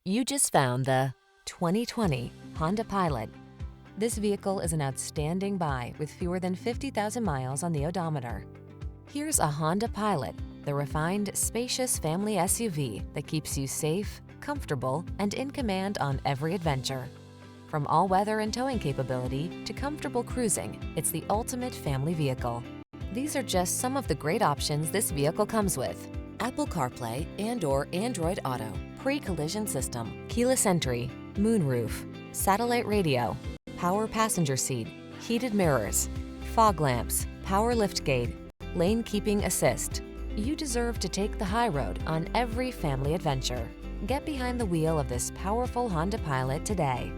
You just found the 2020 Honda Pilot. This vehicle is an outstanding buy with fewer than 50,000 miles on the odometer. Here's a Honda Pilot, the refined, spacious family SUV that keeps you safe, comfortable, and in command on every adventure. From all-weather and towing capability to comfortable cruising, it's the ultimate family vehicle. These are just some of the great options this vehicle comes with: Apple CarPlay and/or Android Auto, pre-collision system, keyless entry, moonroof, satellite radio, power passenger seat, heated mirrors, fog lamps, power liftgate, lane keeping assist. You deserve to take the high road on every family adventure. Get behind the wheel of this powerful Honda Pilot today.